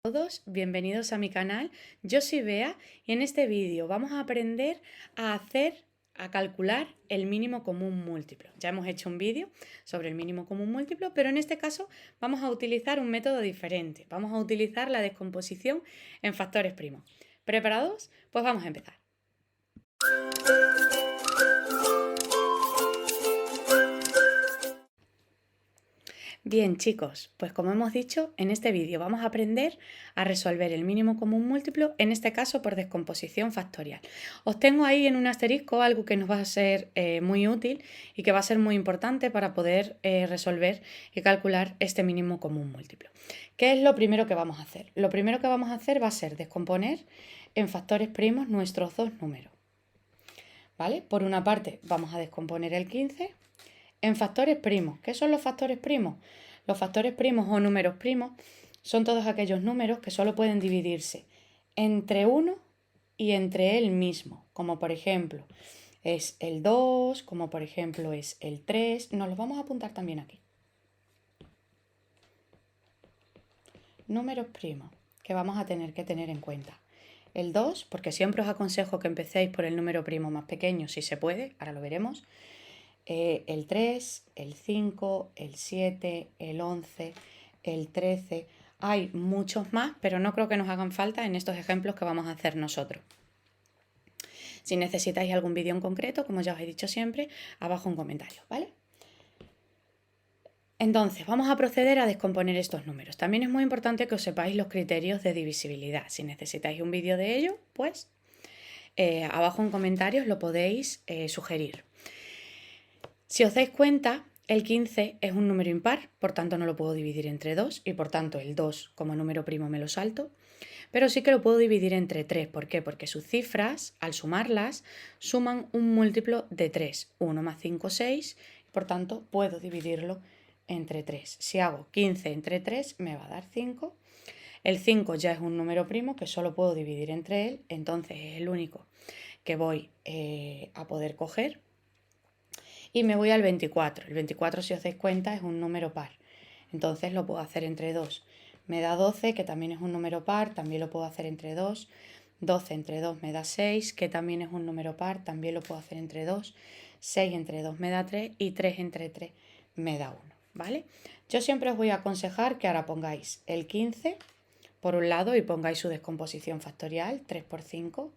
Todos, bienvenidos a mi canal. Yo soy Bea y en este vídeo vamos a aprender a calcular el mínimo común múltiplo. Ya hemos hecho un vídeo sobre el mínimo común múltiplo, pero en este caso vamos a utilizar un método diferente. Vamos a utilizar la descomposición en factores primos. ¿Preparados? Pues vamos a empezar. Bien, chicos, pues como hemos dicho, en este vídeo vamos a aprender a resolver el mínimo común múltiplo, en este caso por descomposición factorial. Os tengo ahí en un asterisco algo que nos va a ser muy útil y que va a ser muy importante para poder resolver y calcular este mínimo común múltiplo. ¿Qué es lo primero que vamos a hacer? Lo primero que vamos a hacer va a ser descomponer en factores primos nuestros dos números. ¿Vale? Por una parte vamos a descomponer el 15 en factores primos. ¿Qué son los factores primos? Los factores primos o números primos son todos aquellos números que solo pueden dividirse entre uno y entre él mismo, como por ejemplo es el 2, como por ejemplo es el 3. Nos los vamos a apuntar también aquí. Números primos que vamos a tener que tener en cuenta. El 2, porque siempre os aconsejo que empecéis por el número primo más pequeño si se puede, ahora lo veremos. El 3, el 5, el 7, el 11, el 13. Hay muchos más, pero no creo que nos hagan falta en estos ejemplos que vamos a hacer nosotros. Si necesitáis algún vídeo en concreto, como ya os he dicho siempre, abajo en comentarios, ¿vale? Entonces, vamos a proceder a descomponer estos números. También es muy importante que os sepáis los criterios de divisibilidad. Si necesitáis un vídeo de ello, pues abajo en comentarios lo podéis sugerir. Si os dais cuenta, el 15 es un número impar, por tanto no lo puedo dividir entre 2 y por tanto el 2 como número primo me lo salto, pero sí que lo puedo dividir entre 3. ¿Por qué? Porque sus cifras, al sumarlas, suman un múltiplo de 3. 1 más 5, 6, y por tanto puedo dividirlo entre 3. Si hago 15 entre 3 me va a dar 5. El 5 ya es un número primo que solo puedo dividir entre él, entonces es el único que voy a poder coger. Y me voy al 24. El 24, si os dais cuenta, es un número par. Entonces lo puedo hacer entre 2. Me da 12, que también es un número par, también lo puedo hacer entre 2. 12 entre 2 me da 6, que también es un número par, también lo puedo hacer entre 2. 6 entre 2 me da 3 y 3 entre 3 me da 1, ¿vale? Yo siempre os voy a aconsejar que ahora pongáis el 15 por un lado y pongáis su descomposición factorial, 3 por 5,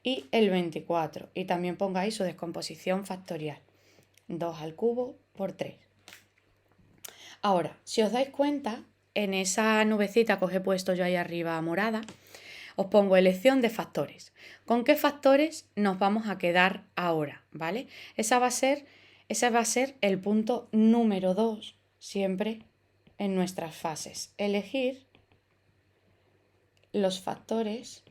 y el 24 y también pongáis su descomposición factorial, 2 al cubo por 3. Ahora, si os dais cuenta, en esa nubecita que os he puesto yo ahí arriba morada, os pongo elección de factores. ¿Con qué factores nos vamos a quedar ahora? ¿Vale? Ese va a ser el punto número 2 siempre en nuestras fases. Elegir los factores,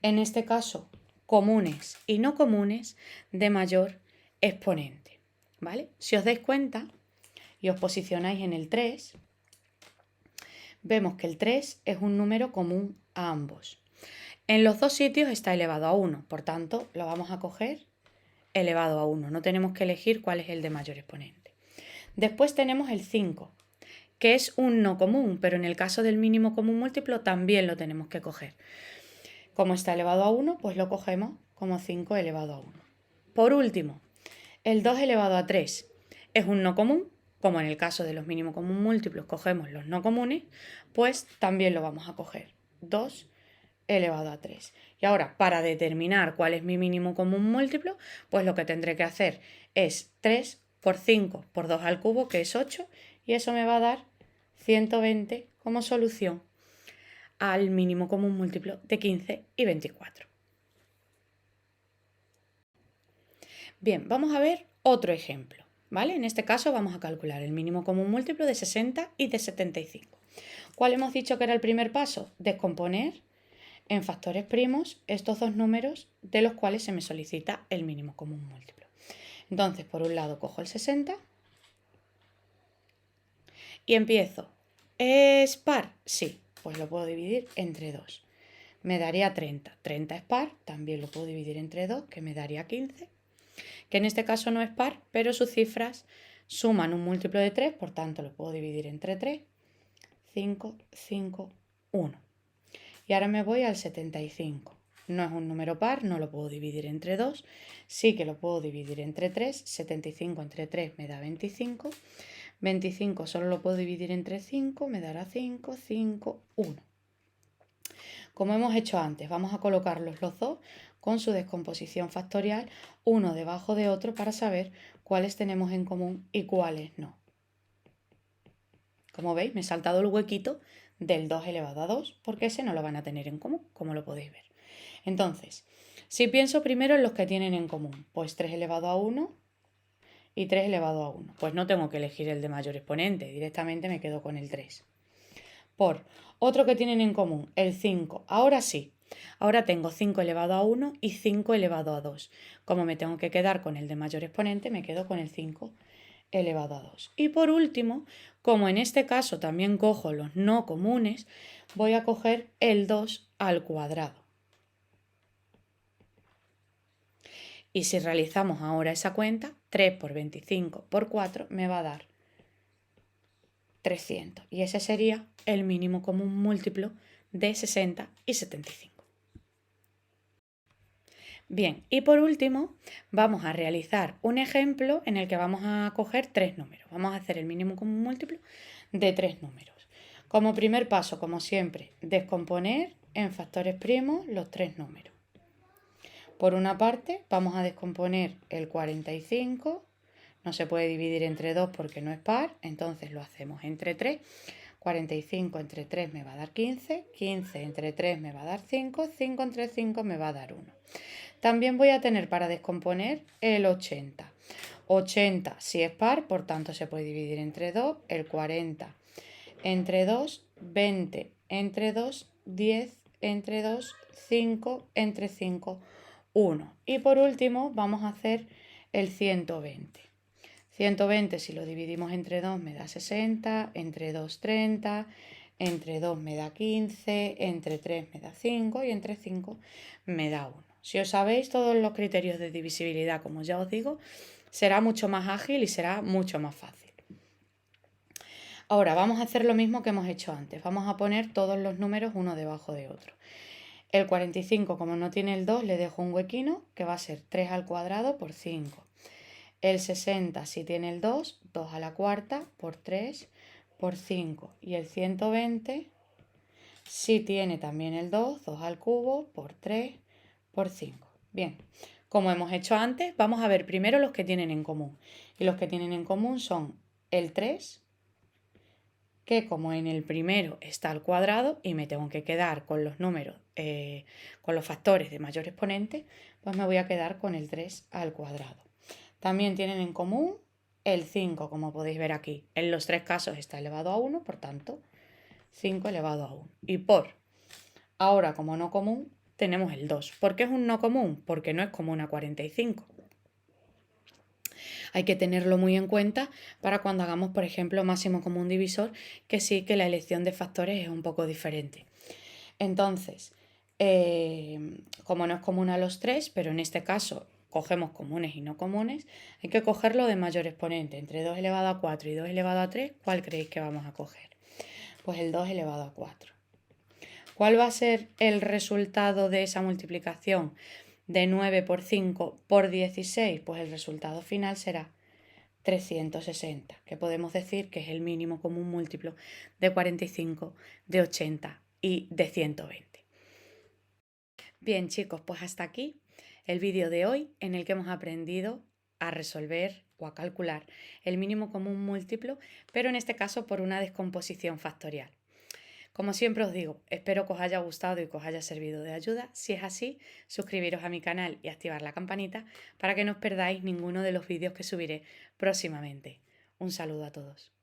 en este caso comunes y no comunes, de mayor exponente, ¿vale? Si os dais cuenta y os posicionáis en el 3, vemos que el 3 es un número común a ambos. En los dos sitios está elevado a 1, por tanto lo vamos a coger elevado a 1. No tenemos que elegir cuál es el de mayor exponente. Después tenemos el 5, que es un no común, pero en el caso del mínimo común múltiplo también lo tenemos que coger. Como está elevado a 1, pues lo cogemos como 5 elevado a 1. Por último, el 2 elevado a 3 es un no común, como en el caso de los mínimo común múltiplos cogemos los no comunes, pues también lo vamos a coger, 2 elevado a 3. Y ahora, para determinar cuál es mi mínimo común múltiplo, pues lo que tendré que hacer es 3 por 5 por 2 al cubo, que es 8, y eso me va a dar 120 como solución al mínimo común múltiplo de 15 y 24. Bien, vamos a ver otro ejemplo, ¿vale? En este caso vamos a calcular el mínimo común múltiplo de 60 y de 75. ¿Cuál hemos dicho que era el primer paso? Descomponer en factores primos estos dos números de los cuales se me solicita el mínimo común múltiplo. Entonces, por un lado cojo el 60 y empiezo. ¿Es par? Sí, pues lo puedo dividir entre 2. Me daría 30. 30 es par, también lo puedo dividir entre 2, que me daría 15. Que en este caso no es par, pero sus cifras suman un múltiplo de 3, por tanto lo puedo dividir entre 3. 5, 5, 1. Y ahora me voy al 75. No es un número par, no lo puedo dividir entre 2. Sí que lo puedo dividir entre 3. 75 entre 3 me da 25. 25 solo lo puedo dividir entre 5, me dará 5, 5, 1. Como hemos hecho antes, vamos a colocarlos los dos con su descomposición factorial, uno debajo de otro, para saber cuáles tenemos en común y cuáles no. Como veis, me he saltado el huequito del 2 elevado a 2, porque ese no lo van a tener en común, como lo podéis ver. Entonces, si pienso primero en los que tienen en común, pues 3 elevado a 1 y 3 elevado a 1. Pues no tengo que elegir el de mayor exponente, directamente me quedo con el 3. Por otro que tienen en común, el 5. Ahora sí, ahora tengo 5 elevado a 1 y 5 elevado a 2. Como me tengo que quedar con el de mayor exponente, me quedo con el 5 elevado a 2. Y por último, como en este caso también cojo los no comunes, voy a coger el 2 al cuadrado. Y si realizamos ahora esa cuenta, 3 por 25 por 4 me va a dar 300. Y ese sería el mínimo común múltiplo de 60 y 75. Bien, y por último vamos a realizar un ejemplo en el que vamos a coger 3 números. Vamos a hacer el mínimo común múltiplo de 3 números. Como primer paso, como siempre, descomponer en factores primos los 3 números. Por una parte vamos a descomponer el 45, no se puede dividir entre 2 porque no es par, entonces lo hacemos entre 3. 45 entre 3 me va a dar 15, 15 entre 3 me va a dar 5, 5 entre 5 me va a dar 1. También voy a tener para descomponer el 80. 80 si es par, por tanto se puede dividir entre 2, el 40 entre 2, 20 entre 2, 10 entre 2, 5 entre 5, 1. Y por último vamos a hacer el 120. 120 si lo dividimos entre 2 me da 60, entre 2 30, entre 2 me da 15, entre 3 me da 5 y entre 5 me da 1. Si os sabéis todos los criterios de divisibilidad, como ya os digo, será mucho más ágil y será mucho más fácil. Ahora vamos a hacer lo mismo que hemos hecho antes. Vamos a poner todos los números uno debajo de otro. El 45, como no tiene el 2, le dejo un huequino que va a ser 3 al cuadrado por 5. El 60, si tiene el 2, 2 a la cuarta por 3 por 5. Y el 120, si tiene también el 2, 2 al cubo por 3 por 5. Bien, como hemos hecho antes, vamos a ver primero los que tienen en común. Y los que tienen en común son el 3, que como en el primero está al cuadrado y me tengo que quedar con los números, con los factores de mayor exponente, pues me voy a quedar con el 3 al cuadrado. También tienen en común el 5, como podéis ver aquí. En los tres casos está elevado a 1, por tanto, 5 elevado a 1. Y por, ahora como no común, tenemos el 2. ¿Por qué es un no común? Porque no es común a 45. Hay que tenerlo muy en cuenta para cuando hagamos, por ejemplo, máximo común divisor, que sí que la elección de factores es un poco diferente. Entonces, como no es común a los 3, pero en este caso cogemos comunes y no comunes, hay que cogerlo de mayor exponente. Entre 2 elevado a 4 y 2 elevado a 3, ¿cuál creéis que vamos a coger? Pues el 2 elevado a 4. ¿Cuál va a ser el resultado de esa multiplicación de 9 por 5 por 16? Pues el resultado final será 360, que podemos decir que es el mínimo común múltiplo de 45, de 80 y de 120. Bien chicos, pues hasta aquí el vídeo de hoy en el que hemos aprendido a resolver o a calcular el mínimo común múltiplo, pero en este caso por una descomposición factorial. Como siempre os digo, espero que os haya gustado y que os haya servido de ayuda. Si es así, suscribiros a mi canal y activar la campanita para que no os perdáis ninguno de los vídeos que subiré próximamente. Un saludo a todos.